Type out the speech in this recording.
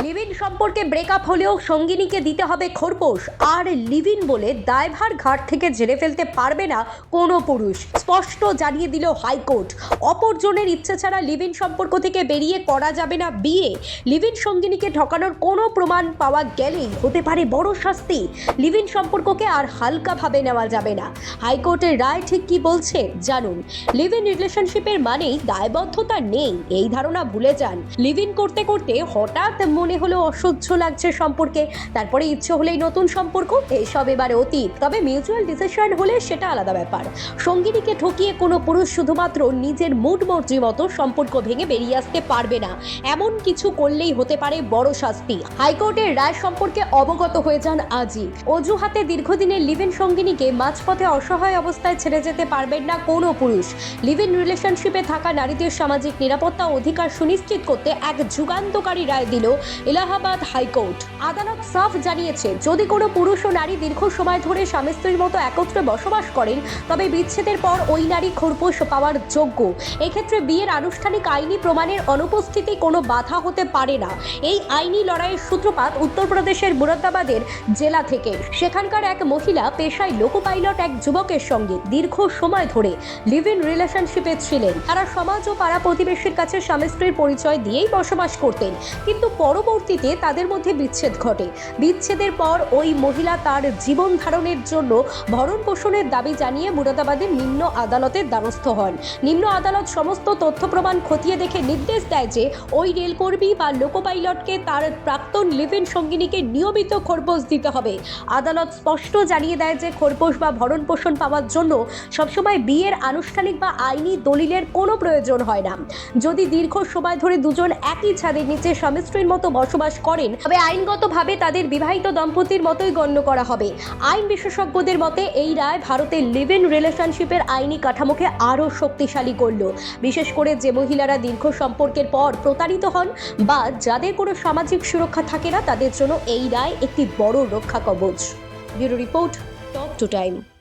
Live-in সম্পর্কে breakup হলেও সঙ্গিনীকে দিতে হবে খোরপোশ, আর লিভ-ইন বলে দায়ভার ঘাট থেকে ঝেড়ে ফেলতে পারবে না কোনো পুরুষ। স্পষ্ট জানিয়ে দিল হাইকোর্ট। অপরজনের ইচ্ছে ছাড়া লিভ-ইন সম্পর্ক থেকে বেরিয়ে করা যাবে না বিয়ে। লিভ-ইন সঙ্গিনীকে ঠকানোর কোনো প্রমাণ পাওয়া গেলেই হতে পারে বড় শাস্তি। লিভ-ইন সম্পর্ককে আর হালকাভাবে নেওয়া যাবে না। হাইকোর্টের রায় ঠিক কি বলছে জানুন। লিভ-ইন রিলেশনশিপের মানেই দায়বদ্ধতা নেই, এই ধারণা ভুলে যান। লিভ-ইন করতে করতে হঠাৎ মনে হলো অসহ্য লাগছে সম্পর্কে, তারপরে ইচ্ছে হলেই নতুন সম্পর্ক, এসব এবারে অতীত। তবে মিউচুয়াল ডিসিশন হলে সেটা আলাদা ব্যাপার। সঙ্গিনীকে ঠকিয়ে কোনো পুরুষ শুধুমাত্র নিজের মুড মর্জি মতো সম্পর্ক ভেঙে বেরিয়ে আসতে পারবে না। এমন কিছু করলেই হতে পারে বড় শাস্তি। হাইকোর্টের রায় সম্পর্কে অবগত হয়ে যান আজই। অজুহাতে দীর্ঘদিনের লিভ-ইন সঙ্গিনীকে মাঝপথে অসহায় অবস্থায় ছেড়ে যেতে পারবেন না কোনো পুরুষ। লিভ-ইন রিলেশনশিপে থাকা নারীদের সামাজিক নিরাপত্তা অধিকার সুনিশ্চিত করতে এক যুগান্তকারী রায় দিল এলাহাবাদ হাইকোর্ট। আদালত সাফ জানিয়েছে, যদি কোনো পুরুষ ও নারী দীর্ঘ সময় ধরে স্বামী স্ত্রীর মতো একত্রে বসবাস করেন, তবে বিচ্ছেদের পর ওই নারী খোরপোশ পাওয়ার যোগ্য। এক্ষেত্রে বিয়ের আনুষ্ঠানিক আইনি প্রমাণের অনুপস্থিতি কোনো বাধা হতে পারে না। এই আইনি লড়াইয়ের সূত্রপাত উত্তরপ্রদেশের মুরাদাবাদের জেলা থেকে। সেখানকার এক মহিলা পেশায় লোকো পাইলট এক যুবকের সঙ্গে দীর্ঘ সময় ধরে লিভ-ইন রিলেশনশিপে ছিলেন। তারা সমাজ ও পাড়া প্রতিবেশীর কাছে স্বামী স্ত্রীর পরিচয় দিয়েই বসবাস করতেন, কিন্তু পরবর্তীতে তাদের মধ্যে বিচ্ছেদ ঘটে। বিচ্ছেদের পর ওই মহিলা তার জীবন ধারণের জন্য ভরণ পোষণের দাবি জানিয়ে মুরাদাবাদের নিম্ন আদালতের দ্বারস্থ হন। নিম্ন আদালত সমস্ত তথ্য প্রমাণ খতিয়ে দেখে নির্দেশ দেয় যে ওই রেলকর্মী বা লোকো পাইলটকে তার প্রাক্তন লিভ-ইন সঙ্গিনীকে নিয়মিত খোরপোশ দিতে হবে। আদালত স্পষ্ট জানিয়ে দেয় যে খোরপোশ বা ভরণ পোষণ পাওয়ার জন্য সবসময় বিয়ের আনুষ্ঠানিক বা আইনি দলিলের কোনো প্রয়োজন হয় না। যদি দীর্ঘ সময় ধরে দুজন একই ছাদের নিচে স্বামী স্ত্রীর মতো বসবাস করেন, তবে আইনগতভাবে তাদের বিবাহিত দম্পতির মতোই গণ্য করা হবে। আইন বিশেষজ্ঞদের মতে এই রায় ভারতের লিভ-ইন রিলেশনশিপের আইনি কাঠামোকে আরও শক্তিশালী করল। বিশেষ করে যে মহিলারা দীর্ঘ সম্পর্কের পর প্রতারিত হন বা যাদের কোনো সামাজিক সুরক্ষা থাকে না, তাদের জন্য এই রায় একটি বড় রক্ষা কবচ। Bureau report, top to time.